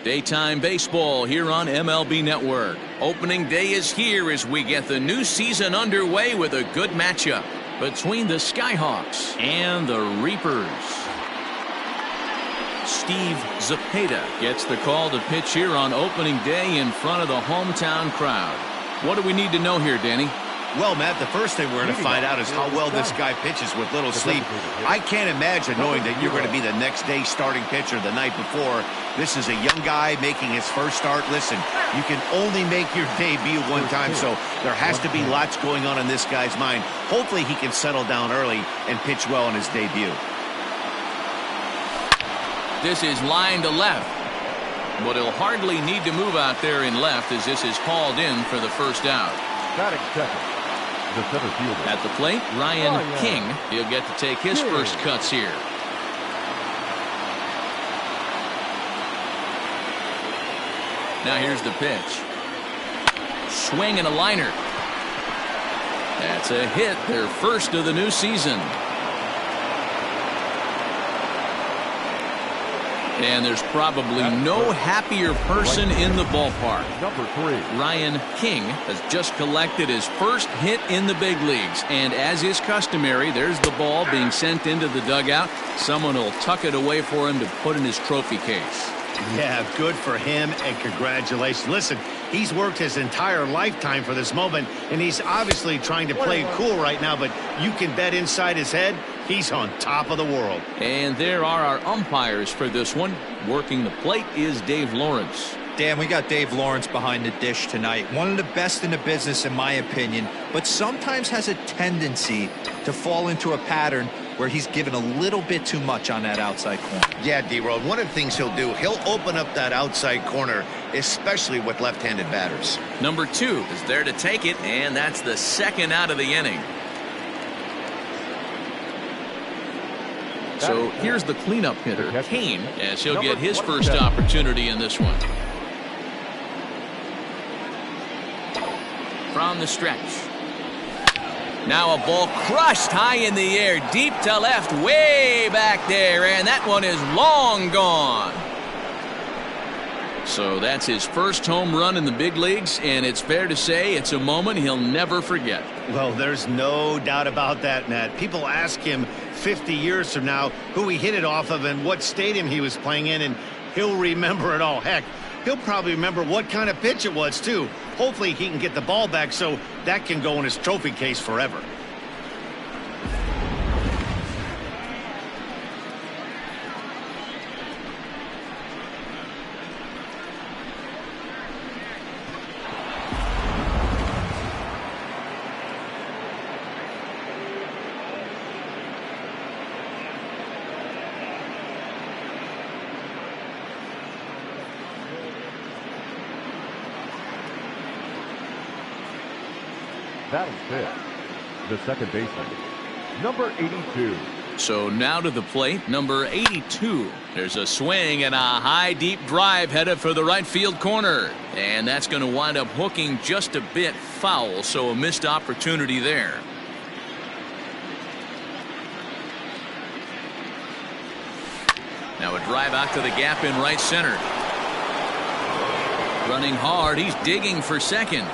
Daytime baseball here on MLB Network. Opening day is here as we get the new season underway with a good matchup between the Skyhawks and the Reapers. Steve Zapata gets the call to pitch here on opening day in front of the hometown crowd. What do we need to know here, Danny? Well, Matt, the first thing we're going to find out is how well this guy pitches with little sleep. I can't imagine knowing that you're going to be the next day starting pitcher the night before. This is a young guy making his first start. Listen, you can only make your debut one time, so there has to be lots going on in this guy's mind. Hopefully he can settle down early and pitch well in his debut. This is line to left, but he'll hardly need to move out there in left as this is called in for the first out. Batting second, the center fielder. At the plate, Ryan King. He'll get to take his first cuts here. Now here's the pitch. Swing and a liner. That's a hit, their first of the new season. And there's probably no happier person in the ballpark. Number 3. Ryan King has just collected his first hit in the big leagues. And as is customary, there's the ball being sent into the dugout. Someone will tuck it away for him to put in his trophy case. Yeah, good for him, and congratulations. Listen, he's worked his entire lifetime for this moment, and he's obviously trying to play cool right now, but you can bet inside his head, he's on top of the world. And there are our umpires for this one. Working the plate is Dave Lawrence. Dan, we got Dave Lawrence behind the dish tonight. One of the best in the business, in my opinion, but sometimes has a tendency to fall into a pattern where he's given a little bit too much on that outside corner. Yeah, D-Road, one of the things he'll do, he'll open up that outside corner, especially with left-handed batters. Number 2 is there to take it, and that's the second out of the inning. So here's the cleanup hitter, Kane, as he'll get his first opportunity in this one. From the stretch. Now a ball crushed high in the air, deep to left, way back there, and that one is long gone. So that's his first home run in the big leagues, and it's fair to say it's a moment he'll never forget. Well, there's no doubt about that, Matt. People ask him 50 years from now who he hit it off of and what stadium he was playing in, and he'll remember it all. Heck, he'll probably remember what kind of pitch it was, too. Hopefully he can get the ball back so that can go in his trophy case forever. Batting fifth, the second baseman, number 82. So now to the plate, number 82. There's a swing and a high deep drive headed for the right field corner, and that's going to wind up hooking just a bit foul, so a missed opportunity there. Now a drive out to the gap in right center. Running hard, he's digging for second.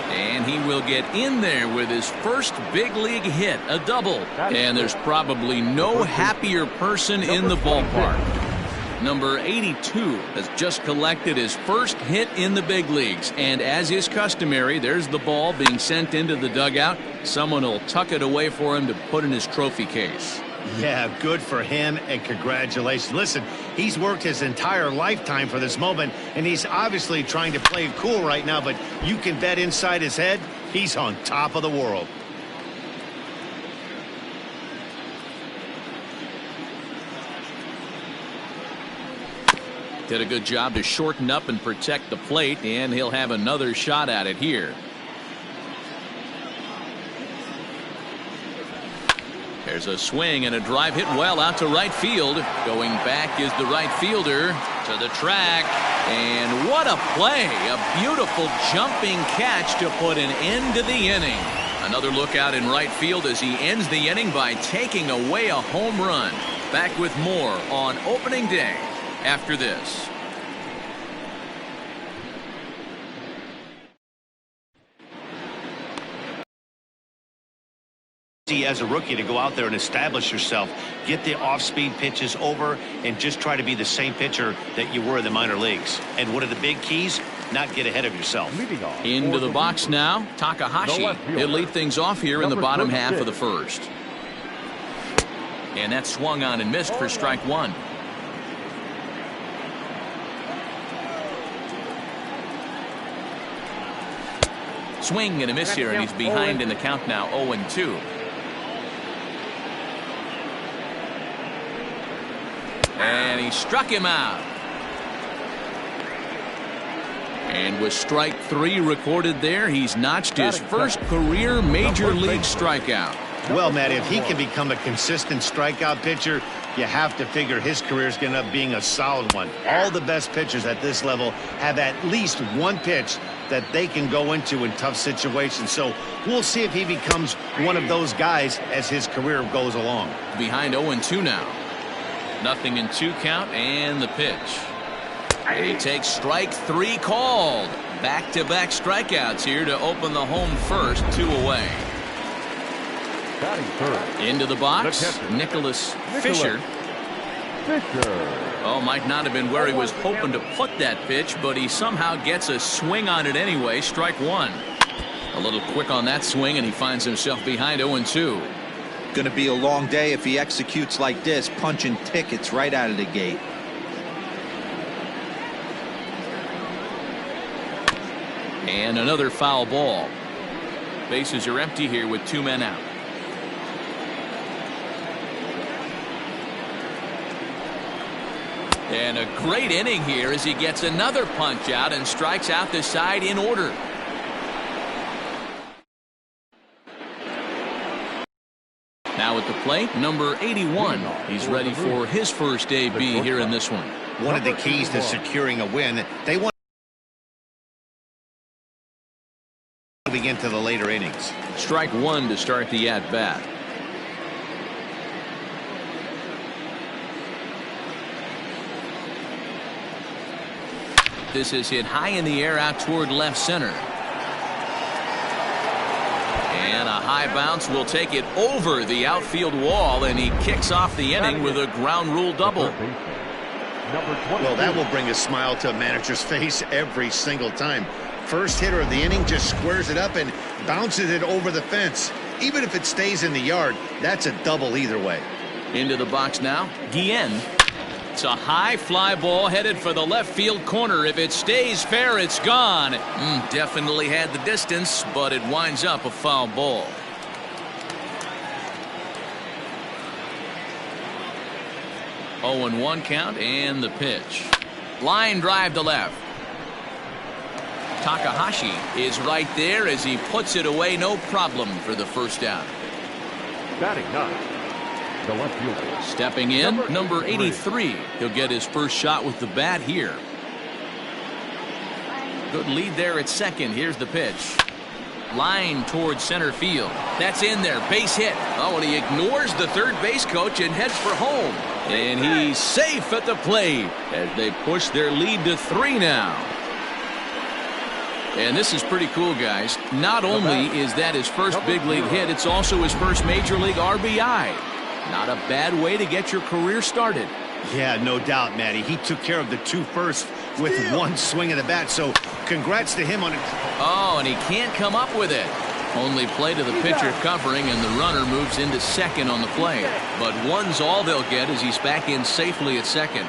And he will get in there with his first big league hit, a double. And there's probably no happier person in the ballpark. Number 82 has just collected his first hit in the big leagues. And as is customary, there's the ball being sent into the dugout. Someone will tuck it away for him to put in his trophy case. Yeah, good for him, and congratulations. Listen, he's worked his entire lifetime for this moment, and he's obviously trying to play cool right now, but you can bet inside his head, he's on top of the world. Did a good job to shorten up and protect the plate, and he'll have another shot at it here. There's a swing and a drive hit well out to right field. Going back is the right fielder to the track. And what a play. A beautiful jumping catch to put an end to the inning. Another look out in right field as he ends the inning by taking away a home run. Back with more on opening day. after this. As a rookie to go out there and establish yourself, get the off-speed pitches over, and just try to be the same pitcher that you were in the minor leagues. And one of the big keys, not get ahead of yourself. Into the box now, Takahashi. He'll lead things off here in the bottom half of the first. And that swung on and missed for strike one. Swing and a miss here, and he's behind in the count now, 0-2. And he struck him out. And with strike three recorded there, he's notched his first career major league strikeout. Well, Matt, if he can become a consistent strikeout pitcher, you have to figure his career is going to end up being a solid one. All the best pitchers at this level have at least one pitch that they can go into in tough situations. So we'll see if he becomes one of those guys as his career goes along. Behind 0-2 now. 0-2 count, and the pitch. And he takes strike three called. Back-to-back strikeouts here to open the home first, 2 away. Into the box, Nicholas Fisher. Oh, might not have been where he was hoping to put that pitch, but he somehow gets a swing on it anyway. Strike one. A little quick on that swing, and he finds himself behind 0-2. Going to be a long day if he executes like this, punching tickets right out of the gate. And another foul ball. Bases are empty here with 2 men out. And a great inning here as he gets another punch out and strikes out the side in order. Now at the plate, number 81. He's ready for his first AB here in this one. One of the keys to securing a win, they want to begin to the later innings. Strike one to start the at-bat. This is hit high in the air out toward left center. And a high bounce will take it over the outfield wall, and he kicks off the inning with a ground rule double. Well, that will bring a smile to a manager's face every single time. First hitter of the inning just squares it up and bounces it over the fence. Even if it stays in the yard, that's a double either way. Into the box now, Guillen. It's a high fly ball headed for the left field corner. If it stays fair, it's gone. Definitely had the distance, but it winds up a foul ball. Oh, and 1 count, and the pitch. Line drive to left. Takahashi is right there as he puts it away, no problem for the first out. Batting ninth, the left fielder. Stepping in, number 83. He'll get his first shot with the bat here. Good lead there at second. Here's the pitch. Line towards center field. That's in there. Base hit. Oh, and he ignores the third base coach and heads for home. And he's safe at the plate as they push their lead to 3 now. And this is pretty cool, guys. Not only is that his first big league hit, it's also his first major league RBI. Not a bad way to get your career started. Yeah, no doubt, Matty. He took care of the 2 first with 1 swing of the bat, so congrats to him on it. Oh, and he can't come up with it. Only play to the pitcher covering, and the runner moves into second on the play. But 1's all they'll get as he's back in safely at second.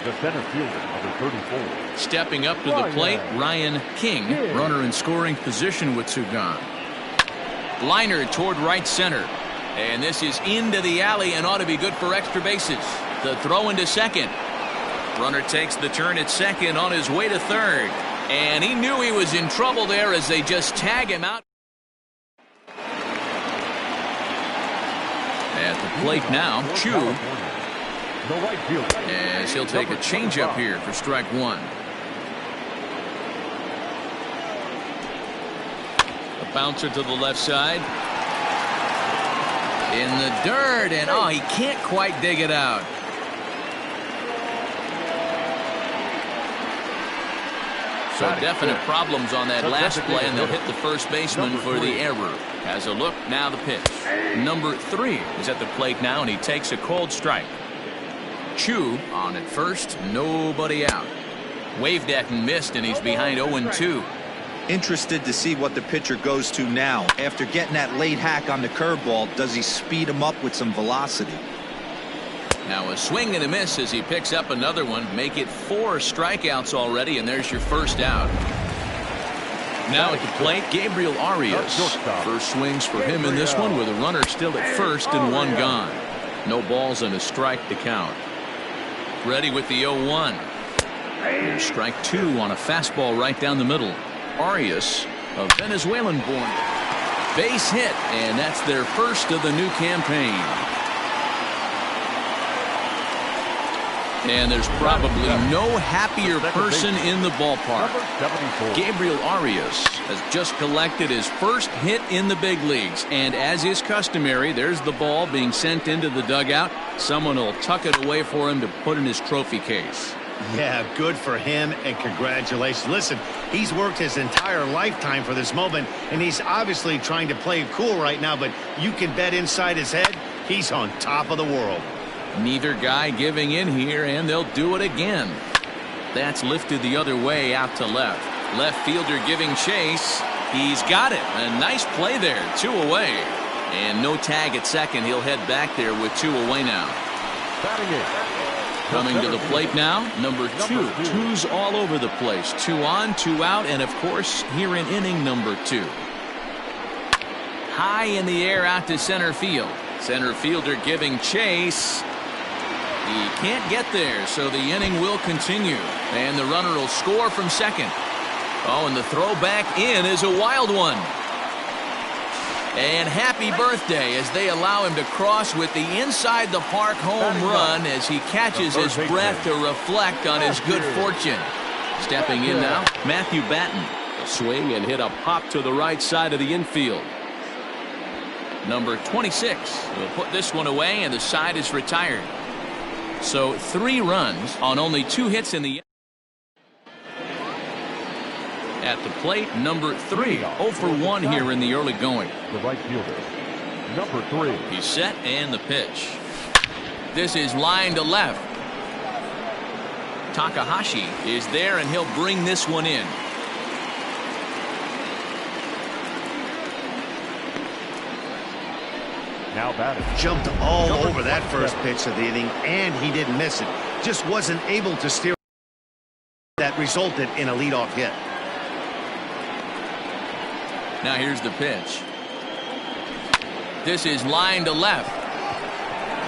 The center fielder, number 34. Stepping up to the plate, Ryan King, runner in scoring position with 2 gone. Liner toward right center. And this is into the alley and ought to be good for extra bases. The throw into second. Runner takes the turn at second on his way to third. And he knew he was in trouble there as they just tag him out. At the plate now, Chu. As he'll take a changeup here for strike 1. A bouncer to the left side. In the dirt, and oh, he can't quite dig it out. So definite problems on that last play, and they'll hit the first baseman for the error. Has a look, now the pitch. Number 3 is at the plate now, and he takes a cold strike. Chu on at first, nobody out. Waved at and missed, and he's behind 0-2. Interested to see what the pitcher goes to now. After getting that late hack on the curveball, does he speed him up with some velocity? Now a swing and a miss as he picks up another one. Make it 4 strikeouts already, and there's your first out. Now at the plate, Gabriel Arias. First swings for him in this one with a runner still at first and 1 gone. No balls and a strike to count. Ready with the 0-1. Here's strike 2 on a fastball right down the middle. Arias, a Venezuelan-born, base hit, and that's their first of the new campaign. And there's probably no happier person in the ballpark. Gabriel Arias has just collected his first hit in the big leagues, and as is customary, there's the ball being sent into the dugout. Someone will tuck it away for him to put in his trophy case. Yeah, good for him, and congratulations. Listen, he's worked his entire lifetime for this moment, and he's obviously trying to play it cool right now, but you can bet inside his head, he's on top of the world. Neither guy giving in here, and they'll do it again. That's lifted the other way out to left. Left fielder giving chase. He's got it. A nice play there. 2 away. And no tag at second. He'll head back there with 2 away now. Coming to the plate now, number 2. Two's all over the place. 2 on, 2 out, and of course, here in inning number 2. High in the air out to center field. Center fielder giving chase. He can't get there, so the inning will continue. And the runner will score from second. Oh, and the throw back in is a wild one. And happy birthday as they allow him to cross with the inside the park home run as he catches his breath to reflect on his good fortune. Stepping in now, Matthew Batten. A swing and hit a pop to the right side of the infield. Number 26 will put this one away, and the side is retired. So 3 runs on only 2 hits in the. At the plate, number 3, 0 for 1 here in the early going. The right fielder, number 3. He's set, and the pitch. This is line to left. Takahashi is there, and he'll bring this one in. Now batting. Jumped all over that first pitch of the inning, and he didn't miss it. Just wasn't able to steer. That resulted in a leadoff hit. Now here's the pitch. This is line to left,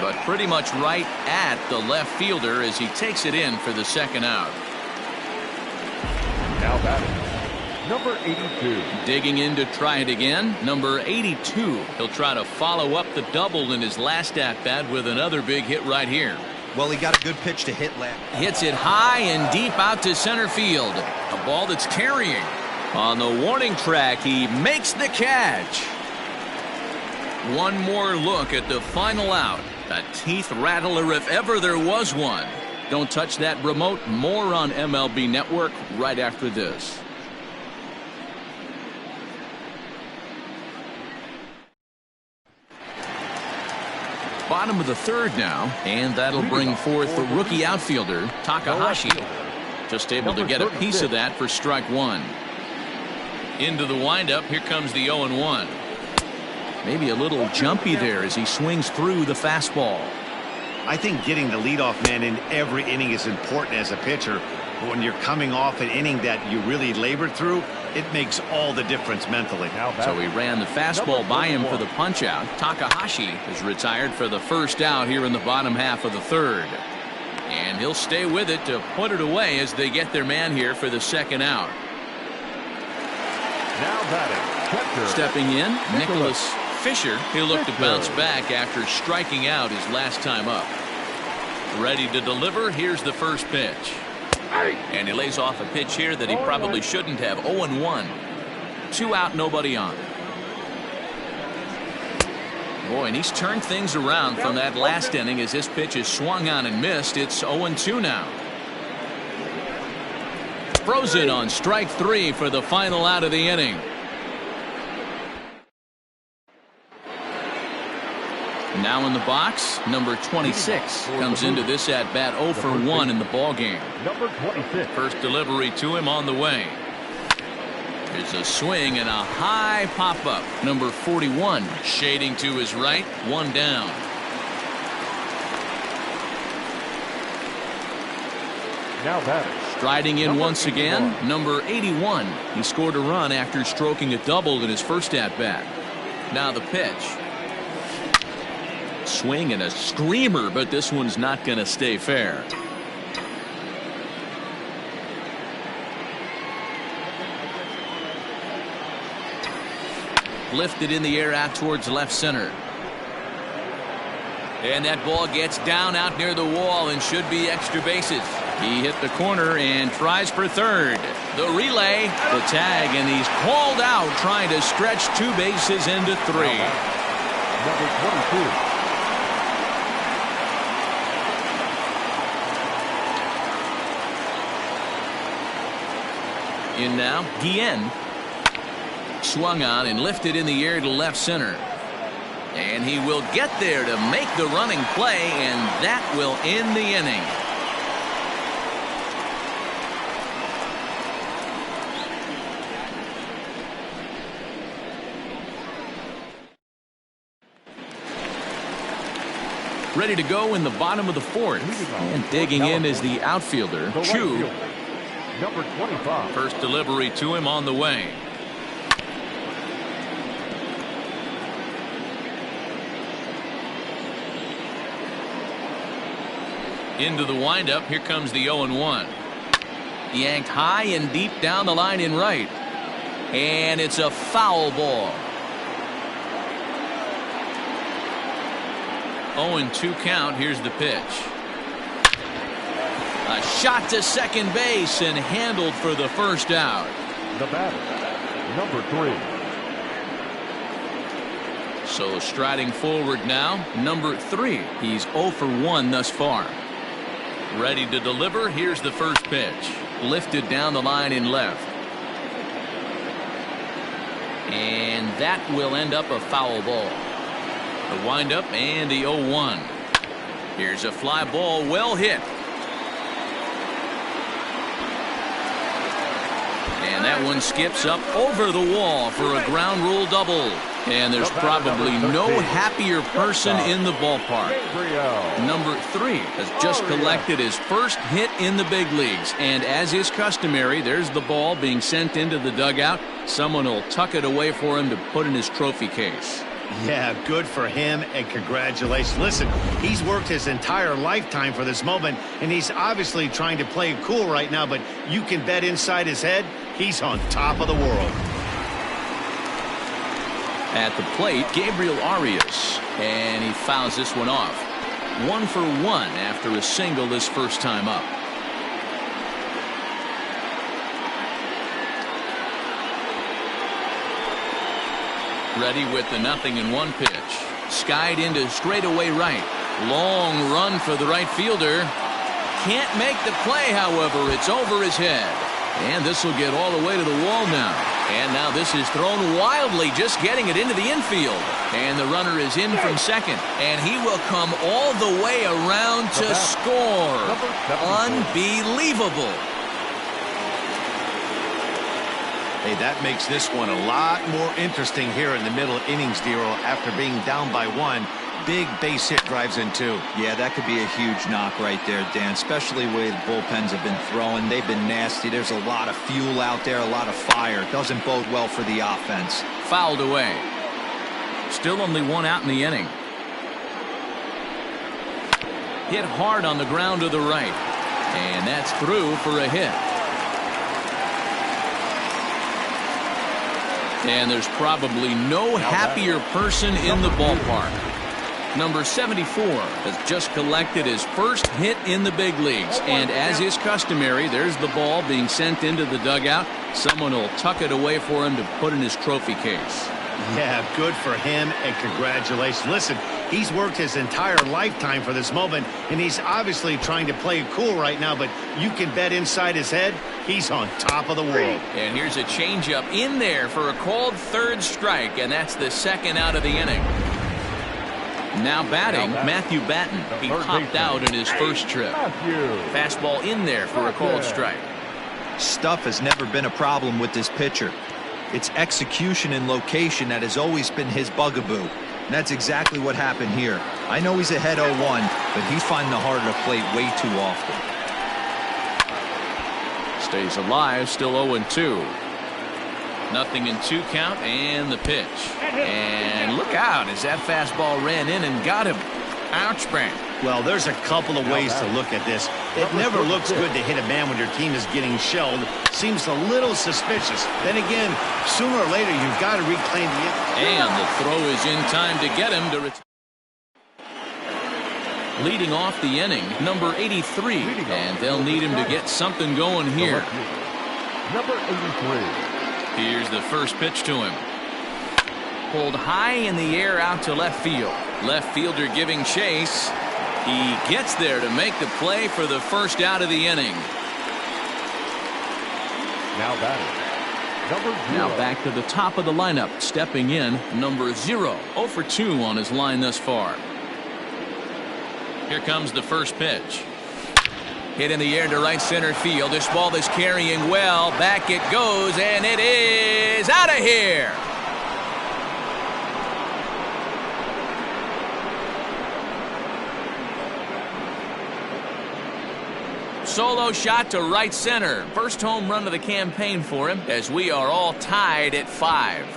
but pretty much right at the left fielder as he takes it in for the second out. Now batting, number 82. Digging in to try it again, number 82. He'll try to follow up the double in his last at-bat with another big hit right here. Well, he got a good pitch to hit last. Hits it high and deep out to center field. A ball that's carrying. On the warning track, he makes the catch. One more look at the final out. A teeth rattler if ever there was one. Don't touch that remote. More on MLB Network right after this. Bottom of the 3rd now, and that'll bring forth the rookie outfielder Takahashi. Just able to get a piece of that for strike 1. Into the windup, here comes the 0-1. Maybe a little jumpy there as he swings through the fastball. I think getting the leadoff man in every inning is important as a pitcher. But when you're coming off an inning that you really labored through, it makes all the difference mentally. So he ran the fastball by him for the punch out. Takahashi is retired for the first out here in the bottom half of the 3rd. And he'll stay with it to put it away as they get their man here for the second out. Now batting, stepping in, Nicholas Fisher. He'll look to bounce back after striking out his last time up. Ready to deliver. Here's the first pitch. And he lays off a pitch here that he probably shouldn't have. 0-1. 2 out, nobody on. Boy, and he's turned things around from that last inning as this pitch is swung on and missed. It's 0-2 now. frozen on strike 3 for the final out of the inning. Now in the box, number 26 comes into this at bat 0 for 1 in the ball game. Number 26. First delivery to him on the way. There's a swing and a high pop up. Number 41 shading to his right, 1 down. Now batting. Striding in once again, number 81. He scored a run after stroking a double in his first at bat. Now the pitch. Swing and a screamer, but this one's not going to stay fair. Lifted in the air out towards left center. And that ball gets down out near the wall and should be extra bases. He hit the corner and tries for third. The relay, the tag, and he's called out trying to stretch 2 bases into 3. Number 22. In now, Guillen. Swung on and lifted in the air to left center. And he will get there to make the running play, and that will end the inning. Ready to go in the bottom of the 4th. And digging in is the outfielder, Chu. Number 25. First delivery to him on the way. Into the windup. Here comes the 0-1. Yanked high and deep down the line in right. And it's a foul ball. 0-2 count. Here's the pitch. A shot to second base and handled for the first out. The batter, number 3. So striding forward now, number 3. He's 0 for 1 thus far. Ready to deliver. Here's the first pitch. Lifted down the line in left. And that will end up a foul ball. The windup and the 0-1. Here's a fly ball, well hit. And that one skips up over the wall for a ground rule double. And there's probably no happier person in the ballpark. Number 3 has just collected his first hit in the big leagues. And as is customary, there's the ball being sent into the dugout. Someone will tuck it away for him to put in his trophy case. Yeah, good for him, and congratulations. Listen, he's worked his entire lifetime for this moment, and he's obviously trying to play it cool right now, but you can bet inside his head, he's on top of the world. At the plate, Gabriel Arias, and he fouls this one off. 1 for 1 after a single this first time up. Ready with the 0-1 pitch. Skied into straightaway right. Long run for the right fielder. Can't make the play, however. It's over his head. And this will get all the way to the wall now. And now this is thrown wildly, just getting it into the infield. And the runner is in from second. And he will come all the way around to score. Unbelievable. Hey, that makes this one a lot more interesting here in the middle innings, Dero. After being down by 1, big base hit drives in 2. Yeah, that could be a huge knock right there, Dan, especially the way the bullpens have been throwing. They've been nasty. There's a lot of fuel out there, a lot of fire. Doesn't bode well for the offense. Fouled away. Still only 1 out in the inning. Hit hard on the ground to the right. And that's through for a hit. And there's probably no happier person in the ballpark. Number 74 has just collected his first hit in the big leagues. And as is customary, there's the ball being sent into the dugout. Someone will tuck it away for him to put in his trophy case. Yeah, good for him, and congratulations. Listen, he's worked his entire lifetime for this moment, and he's obviously trying to play it cool right now, but you can bet inside his head, he's on top of the world. And here's a changeup in there for a called third strike, and that's the second out of the inning. Now batting, Matthew Batten. He popped out in his first trip. Fastball in there for a called strike. Stuff has never been a problem with this pitcher. It's execution and location that has always been his bugaboo. And that's exactly what happened here. I know he's ahead 0-1, but he's finding the heart of the plate way too often. Stays alive, still 0-2. Nothing in 2 count, and the pitch. And look out as that fastball ran in and got him. Ouch, bang. Well, there's a couple of ways to look at this. It never looks good to hit a man when your team is getting shelled. Seems a little suspicious. Then again, sooner or later, you've got to reclaim the... And the throw is in time to get him to retire. Leading off the inning, number 83. And they'll need him to get something going here. Number 83. Here's the first pitch to him. Pulled high in the air out to left field. Left fielder giving chase. He gets there to make the play for the first out of the inning. Now batting, number 0. Now back to the top of the lineup. Stepping in, number 0. 0 for 2 on his line thus far. Here comes the first pitch. Hit in the air to right center field. This ball is carrying well. Back it goes, and it is out of here. Solo shot to right center. First home run of the campaign for him, as we are all tied at 5.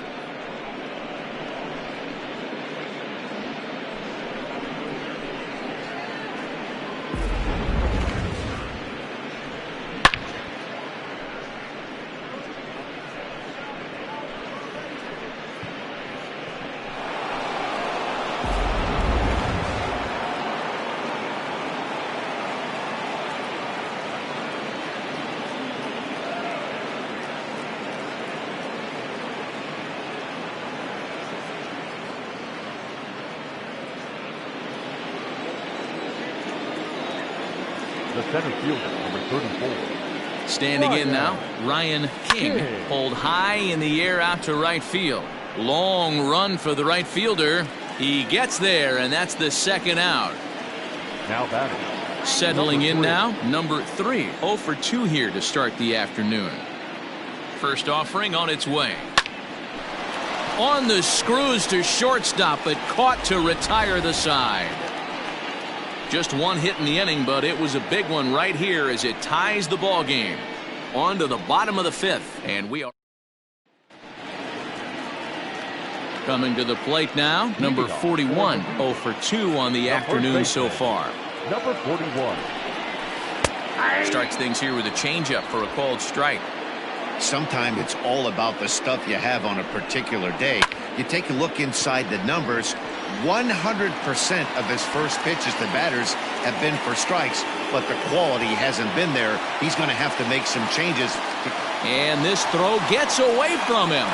The center fielder, number 34. Standing in now, Ryan King. Pulled high in the air out to right field. Long run for the right fielder. He gets there, and that's the second out. Now batting. Settling in now, number 3. 0 for 2 here to start the afternoon. First offering on its way. On the screws to shortstop, but caught to retire the side. Just one hit in the inning, but it was a big one right here as it ties the ball game. On to the bottom of the 5th, and we are coming to the plate now. Number 41, 0 for 2 on the afternoon so far. Number 41. Starts things here with a changeup for a called strike. Sometimes it's all about the stuff you have on a particular day. You take a look inside the numbers. 100% of his first pitches to batters have been for strikes, but the quality hasn't been there. He's going to have to make some changes. And this throw gets away from him.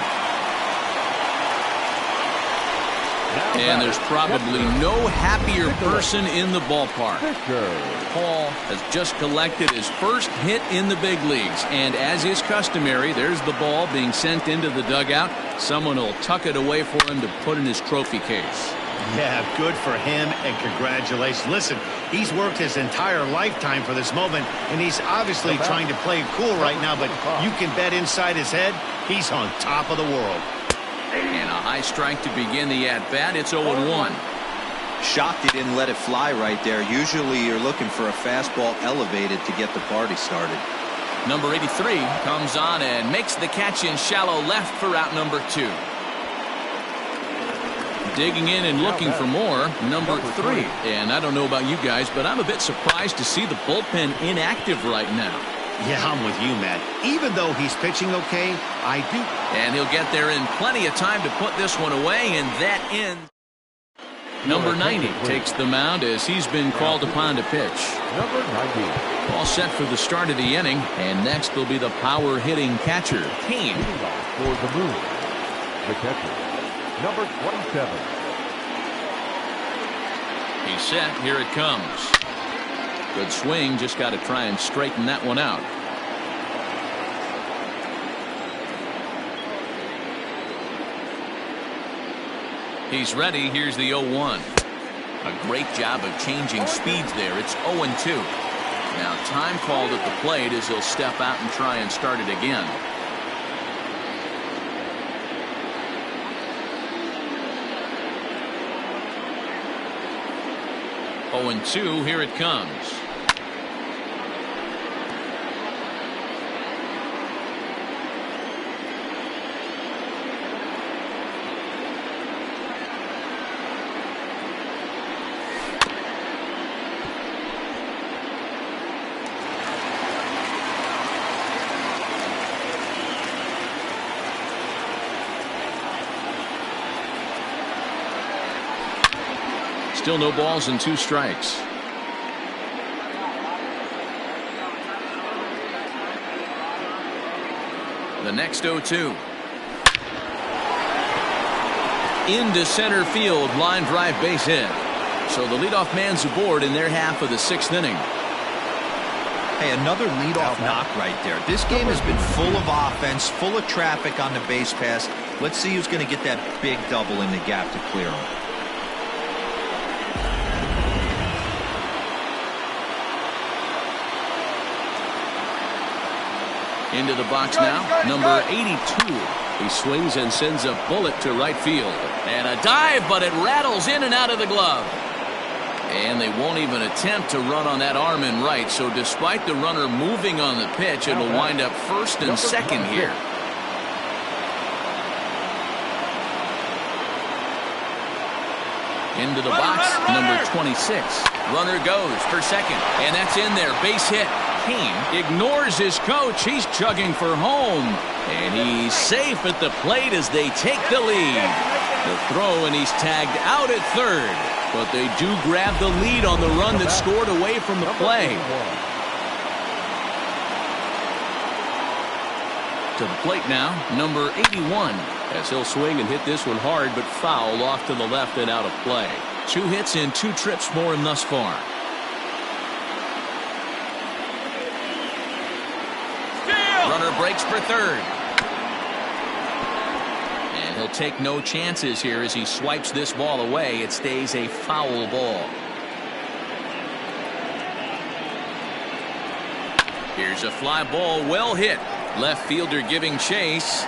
And there's probably no happier person in the ballpark. Paul has just collected his first hit in the big leagues, and as is customary, there's the ball being sent into the dugout. Someone will tuck it away for him to put in his trophy case. Yeah, good for him, and congratulations. Listen, he's worked his entire lifetime for this moment, and he's obviously trying to play it cool right now, but you can bet inside his head, he's on top of the world. And a high strike to begin the at-bat. It's 0-1. Shocked he didn't let it fly right there. Usually you're looking for a fastball elevated to get the party started. Number 83 comes on and makes the catch in shallow left for out number 2. Digging in and looking for more, number 3. And I don't know about you guys, but I'm a bit surprised to see the bullpen inactive right now. Yeah, I'm with you, Matt. Even though he's pitching okay, I do. And he'll get there in plenty of time to put this one away, and that ends. Number 90 takes the mound as he's been called upon to pitch. Number 90. All set for the start of the inning, and next will be the power-hitting catcher, Kane. For the move, the catcher, Number 27. He's set. Here it comes. Good swing. Just got to try and straighten that one out. He's ready. Here's the 0-1. A great job of changing speeds there. It's 0-2. Now time called at the plate as he'll step out and try and start it again. 0-2. Here it comes. Still no balls and 2 strikes. The next 0-2. Into center field, line drive base hit. So the leadoff man's aboard in their half of the 6th inning. Hey, another leadoff knock right there. This game has been full of offense, full of traffic on the base pass. Let's see who's going to get that big double in the gap to clear him. Into the box now, number 82. He swings and sends a bullet to right field. And a dive, but it rattles in and out of the glove. And they won't even attempt to run on that arm in right. So despite the runner moving on the pitch, it'll wind up first and second here. Into the box, number 26. Runner goes for second, and that's in there. Base hit. Kane ignores his coach. He's chugging for home, and he's safe at the plate as they take the lead. The throw, and he's tagged out at third, but they do grab the lead on the run that scored away from the play. To the plate now, number 81, as he'll swing and hit this one hard, but foul off to the left and out of play. 2 hits and 2 trips for him thus far. Runner breaks for third. And he'll take no chances here as he swipes this ball away. It stays a foul ball. Here's a fly ball, well hit. Left fielder giving chase.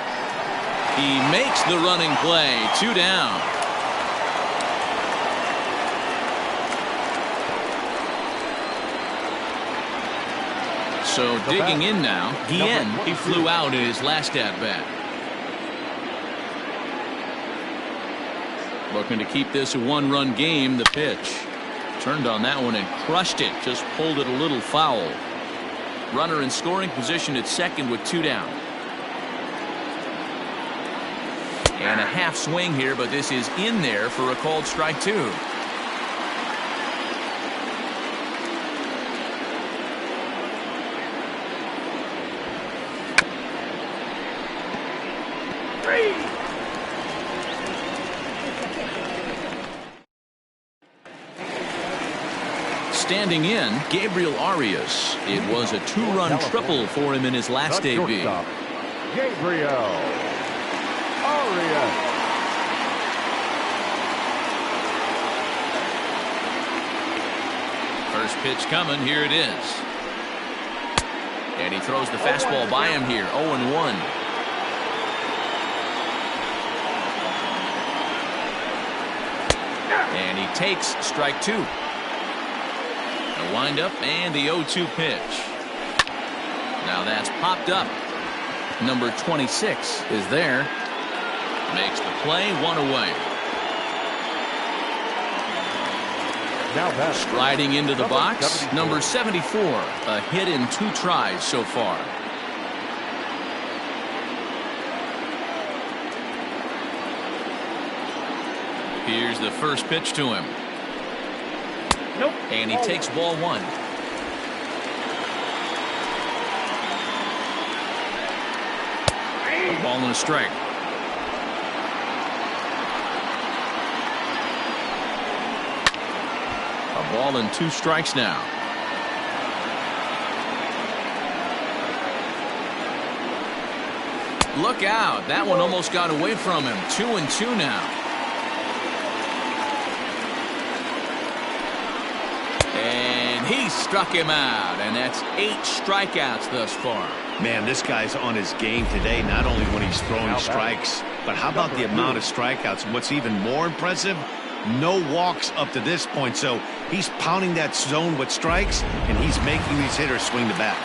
He makes the running play. 2 down. So digging in now, Guillen. He flew out in his last at-bat. Looking to keep this a 1-run game. The pitch. Turned on that one and crushed it. Just pulled it a little foul. Runner in scoring position at second with 2 down. And a half swing here, but this is in there for a called strike 2. Standing in, Gabriel Arias. It was a 2-run triple for him in his last debut. Gabriel Arias. First pitch coming. Here it is. And he throws the fastball by him here. 0-1. And he takes strike 2. A windup and the 0-2 pitch. Now that's popped up. Number 26 is there. Makes the play, 1 away. Now striding into the box, number 74. A hit in 2 tries so far. Here's the first pitch to him. Nope. And he takes ball 1. A ball and a strike. Ball and 2 strikes now. Look out. That one almost got away from him. 2-2 now. And he struck him out. And that's 8 strikeouts thus far. Man, this guy's on his game today, not only when he's throwing strikes, but how about the amount of strikeouts? And what's even more impressive, no walks up to this point. So he's pounding that zone with strikes, and he's making these hitters swing the bat.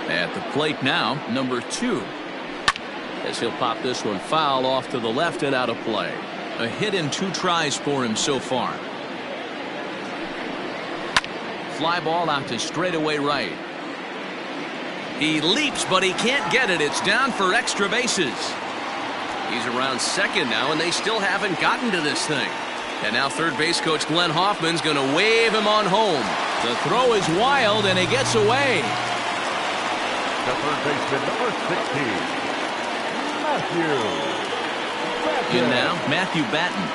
At the plate now, number 2. As he'll pop this one foul off to the left and out of play. A hit in 2 tries for him so far. Fly ball out to straightaway right. He leaps, but he can't get it. It's down for extra bases. He's around second now, and they still haven't gotten to this thing. And now third base coach Glenn Hoffman's going to wave him on home. The throw is wild, and he gets away. The third baseman, number 16. In now, Matthew Batten.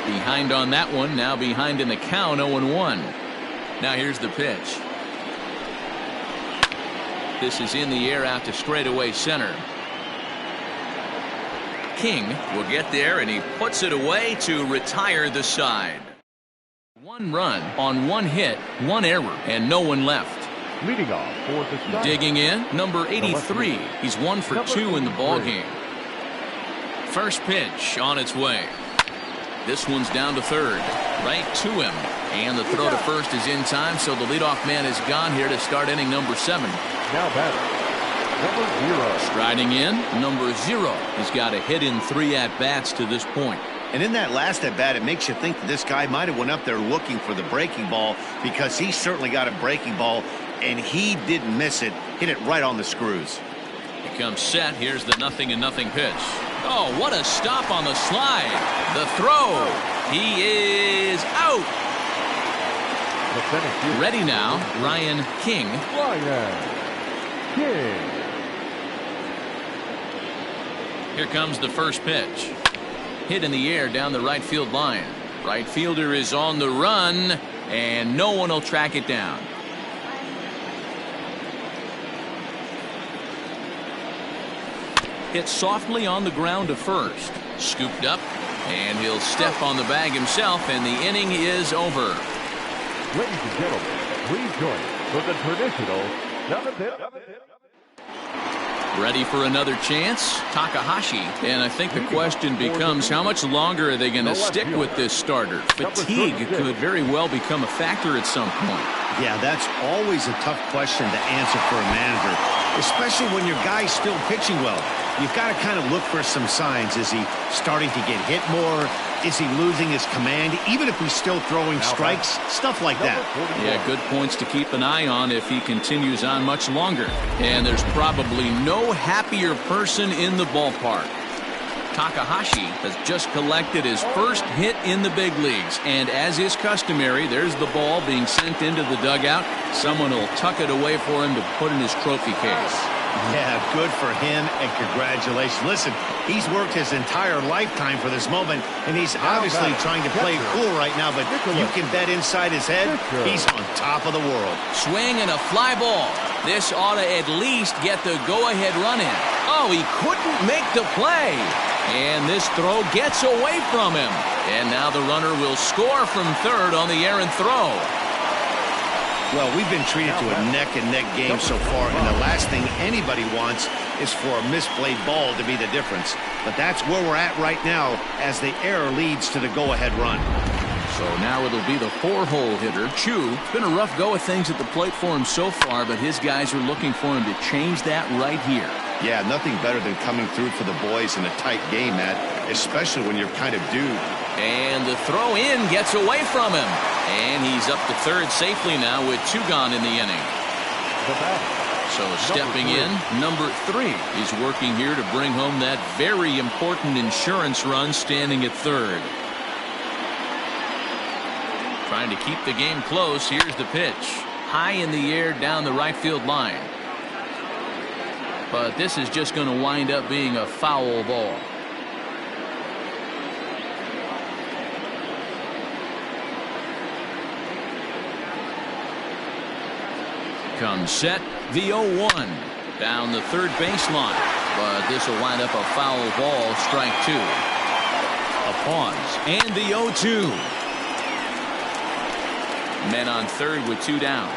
Behind on that one, now behind in the count, 0-1. Now here's the pitch. This is in the air out to straightaway center. King will get there, and he puts it away to retire the side. 1 run on 1 hit, 1 error, and no one left. Leading off for the start. Digging in, number 83. He's 1 for 2 in the ball game. First pitch on its way. This one's down to third, right to him, and the throw to first is in time, so the leadoff man is gone here to start inning number 7. Now batter, number 0. Striding in, number 0. He's got a hit in 3 at-bats to this point. And in that last at-bat, it makes you think that this guy might have went up there looking for the breaking ball, because he certainly got a breaking ball, and he didn't miss it. Hit it right on the screws. He comes set. Here's the 0-0 pitch. Oh, what a stop on the slide. The throw. He is out. Ready now, Ryan King. Here comes the first pitch. Hit in the air down the right field line. Right fielder is on the run, and no one will track it down. Hit softly on the ground to first. Scooped up, and he'll step on the bag himself, and the inning is over. Ladies and gentlemen, please join for the traditional 7th hit. Ready for another chance? Takahashi. And I think the question becomes, how much longer are they going to stick with this starter? Fatigue could very well become a factor at some point. Yeah, that's always a tough question to answer for a manager, especially when your guy's still pitching well. You've got to kind of look for some signs. Is he starting to get hit more? Is he losing his command? Even if he's still throwing strikes, stuff like that. Yeah, good points to keep an eye on if he continues on much longer. And there's probably no happier person in the ballpark. Takahashi has just collected his first hit in the big leagues. And as is customary, there's the ball being sent into the dugout. Someone will tuck it away for him to put in his trophy case. Yeah, good for him, and congratulations. Listen, he's worked his entire lifetime for this moment, and he's obviously trying to play cool right now, but you can bet inside his head, he's on top of the world. Swing and a fly ball. This ought to at least get the go-ahead run in. Oh, he couldn't make the play. And this throw gets away from him. And now the runner will score from third on the errant throw. Well, we've been treated to a neck-and-neck game so far, and the last thing anybody wants is for a misplayed ball to be the difference. But that's where we're at right now as the error leads to the go-ahead run. So now it'll be the 4-hole hitter, Chu. It's been a rough go of things at the plate for him so far, but his guys are looking for him to change that right here. Yeah, nothing better than coming through for the boys in a tight game, Matt, especially when you're kind of due. And the throw in gets away from him. And he's up to third safely now with 2 gone in the inning. So stepping in, number 3. He's working here to bring home that very important insurance run, standing at third. Trying to keep the game close. Here's the pitch. high in the air down the right field line. But this is just going to wind up being a foul ball. Comes set, the 0-1 down the third baseline, but this will wind up a foul ball, strike two. A pause, and the 0-2. Men on third with two down.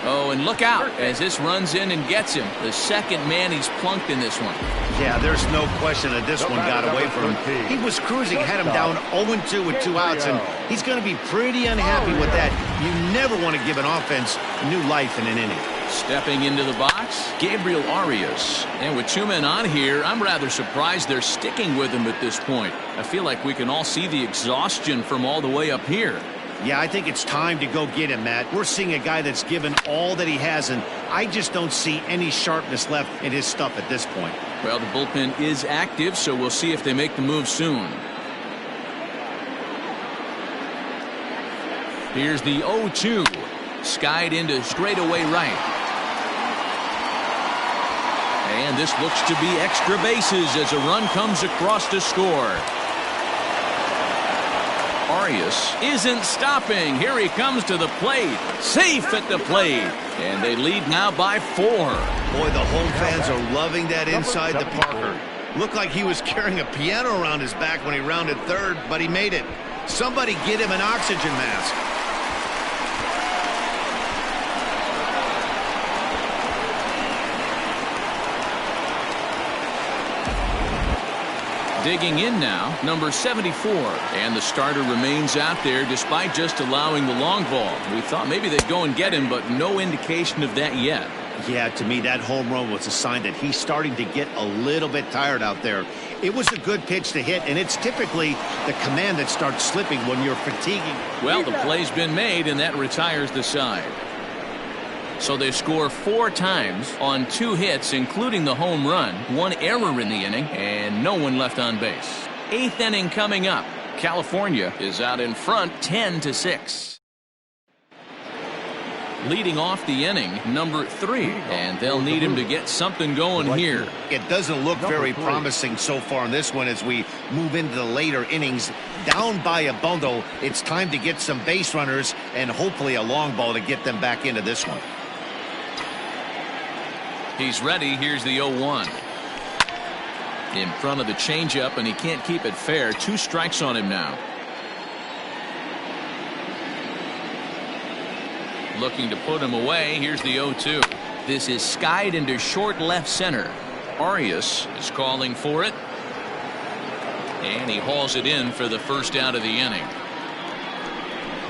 Oh, and look out as this runs in and gets him. The second man he's plunked in this one. Yeah, there's no question that this one got away from him. He was cruising, had him down 0-2 with two outs, and he's going to be pretty unhappy with that. You never want to give an offense new life in an inning. Stepping into the box, Gabriel Arias. And with two men on here, I'm rather surprised they're sticking with him at this point. I feel like we can all see the exhaustion from all the way up here. Yeah, I think it's time to go get him, Matt. We're seeing a guy that's given all that he has, and I just don't see any sharpness left in his stuff at this point. Well, the bullpen is active, so we'll see if they make the move soon. Here's the 0-2. Skied into straightaway right. And this looks to be extra bases as a run comes across to score. Arias isn't stopping. Here he comes to the plate. Safe at the plate. And they lead now by 4. Boy, the home fans are loving that inside the Parker. Looked like he was carrying a piano around his back when he rounded third, but he made it. Somebody get him an oxygen mask. Digging in now, number 74. And the starter remains out there despite just allowing the long ball. We thought maybe they'd go and get him, but no indication of that yet. Yeah, to me, that home run was a sign that he's starting to get a little bit tired out there. It was a good pitch to hit, and it's typically the command that starts slipping when you're fatiguing. Well, the play's been made, and that retires the side. So they score 4 times on 2 hits, including the home run, 1 error in the inning, and no one left on base. 8th inning coming up. California is out in front 10-6. Leading off the inning, number 3, and they'll need him to get something going here. It doesn't look very promising so far in this one as we move into the later innings. Down by a bundle, it's time to get some base runners and hopefully a long ball to get them back into this one. He's ready. Here's the 0-1. In front of the changeup, and he can't keep it fair. 2 strikes on him now. Looking to put him away. Here's the 0-2. This is skied into short left center. Arias is calling for it. And he hauls it in for the first out of the inning.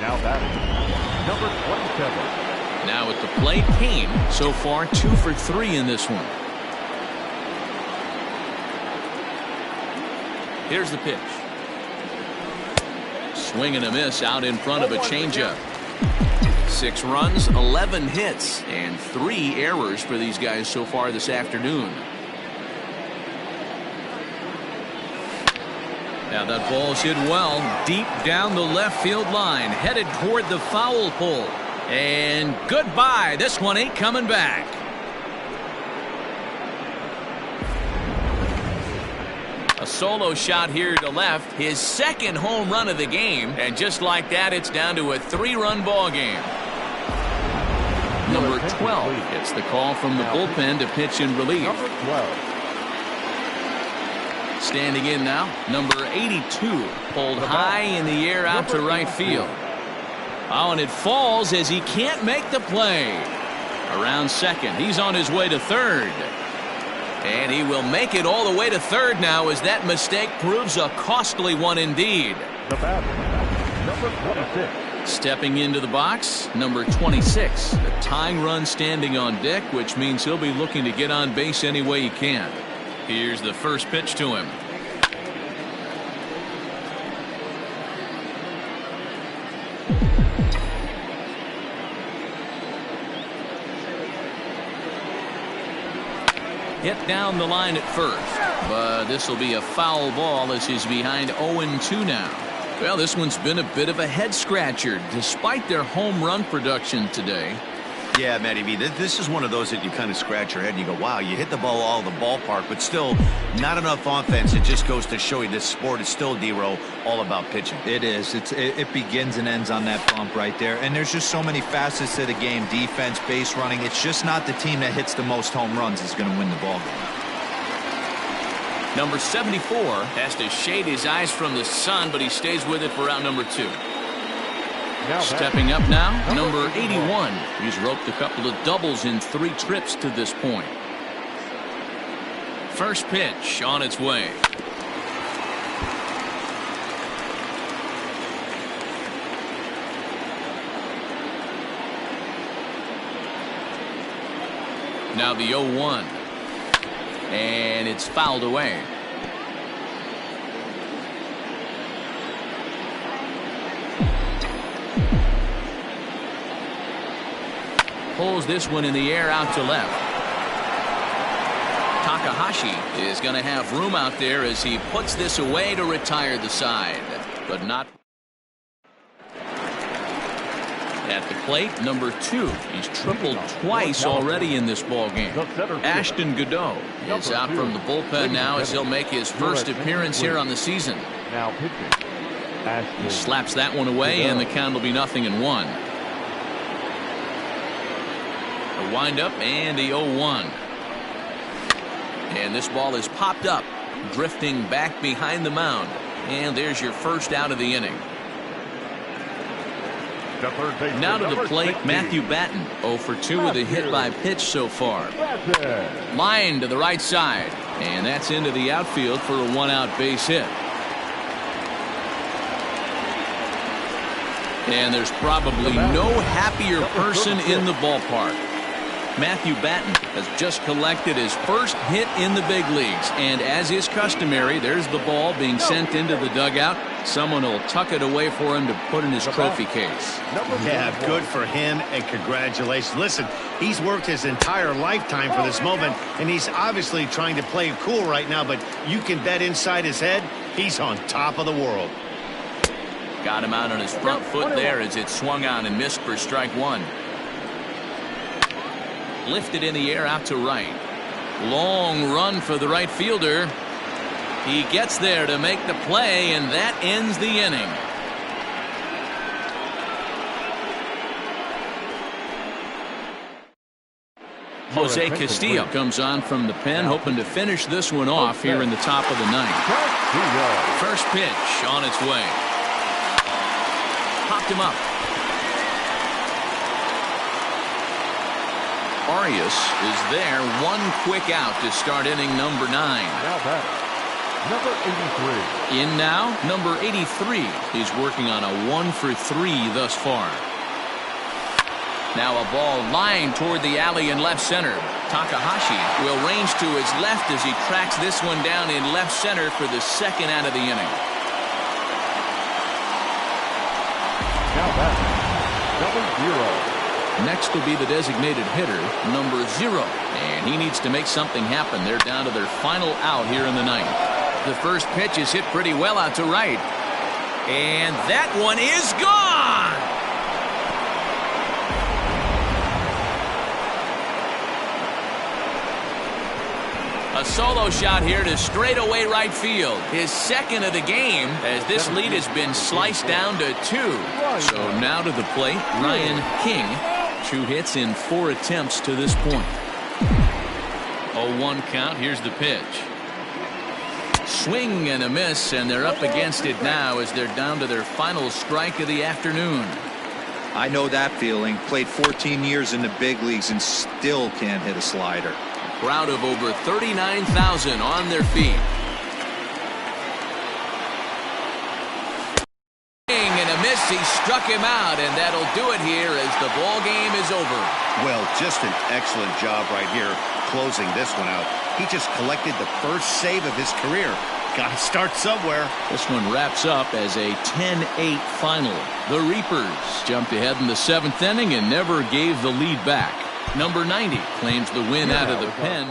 Now batting, number 27. Now at the plate, Kane. So far 2 for 3 in this one. Here's the pitch. Swing and a miss out in front of a changeup. 6 runs, 11 hits, and 3 errors for these guys so far this afternoon. Now that ball's hit well, deep down the left field line, headed toward the foul pole. And goodbye. This one ain't coming back. A solo shot here to left, his second home run of the game, and just like that, it's down to a 3-run ball game. Number 12 gets the call from the bullpen to pitch in relief. Number 12. Standing in now, number 82, pulled high in the air out to right field. Oh, and it falls as he can't make the play. Around second, he's on his way to third. And he will make it all the way to third now as that mistake proves a costly one indeed. The batter, number 26. Stepping into the box, number 26. A tying run standing on deck, which means he'll be looking to get on base any way he can. Here's the first pitch to him. Hit down the line at first, but this will be a foul ball as he's behind 0-2 now. Well, this one's been a bit of a head scratcher despite their home run production today. Yeah, Matty V, this is one of those that you kind of scratch your head and you go, wow, you hit the ball all over the ballpark, but still not enough offense. It just goes to show you this sport is still, D-Row, all about pitching. It is. It begins and ends on that bump right there. And there's just so many facets to the game. Defense, base running. It's just not the team that hits the most home runs is going to win the ball game. Number 74 has to shade his eyes from the sun, but he stays with it for out number 2. Stepping up now, number 81. He's roped a couple of doubles in 3 trips to this point. First pitch on its way. Now the 0-1. And it's fouled away. Pulls this one in the air out to left. Takahashi is going to have room out there as he puts this away to retire the side, but not at the plate. Number 2. He's tripled twice already in this ball game. Ashton Godot is out from the bullpen now as he'll make his first appearance here on the season. He slaps that one away, and the count will be 0-1. A windup and the 0-1. And this ball is popped up, drifting back behind the mound. And there's your first out of the inning. Now to the plate, Matthew Batten, 0 for 2 with a hit by pitch so far. Line to the right side, and that's into the outfield for a 1-out base hit. And there's probably no happier person in the ballpark. Matthew Batten has just collected his first hit in the big leagues, and as is customary, there's the ball being sent into the dugout. Someone will tuck it away for him to put in his trophy case. Yeah, good for him, and congratulations. Listen, he's worked his entire lifetime for this moment, and he's obviously trying to play it cool right now, but you can bet inside his head, he's on top of the world. Got him out on his front foot there as it swung on and missed for strike 1. Lifted in the air out to right. Long run for the right fielder. He gets there to make the play, and that ends the inning. Jose Castillo comes on from the pen, hoping to finish this one off here in the top of the 9th. First pitch on its way. Popped him up. Arias is there, one quick out to start inning number 9. Number 83. In now, number 83. He's working on a 1 for 3 thus far. Now a ball lined toward the alley in left center. Takahashi will range to his left as he tracks this one down in left center for the second out of the inning. Now back, number 0. Next will be the designated hitter, number 0. And he needs to make something happen. They're down to their final out here in the 9th. The first pitch is hit pretty well out to right. And that one is gone! A solo shot here to straightaway right field. His second of the game as this lead has been sliced down to 2. So now to the plate, Ryan King. 2 hits in 4 attempts to this point. 0-1 count. Here's the pitch. Swing and a miss, and they're up against it now as they're down to their final strike of the afternoon. I know that feeling. Played 14 years in the big leagues and still can't hit a slider. Crowd of over 39,000 on their feet. And a miss, he struck him out, and that'll do it here as the ball game is over. Well, just an excellent job right here closing this one out. He just collected the first save of his career. Got to start somewhere. This one wraps up as a 10-8 final. The Reapers jumped ahead in the 7th inning and never gave the lead back. Number 90 claims the win out of the pen.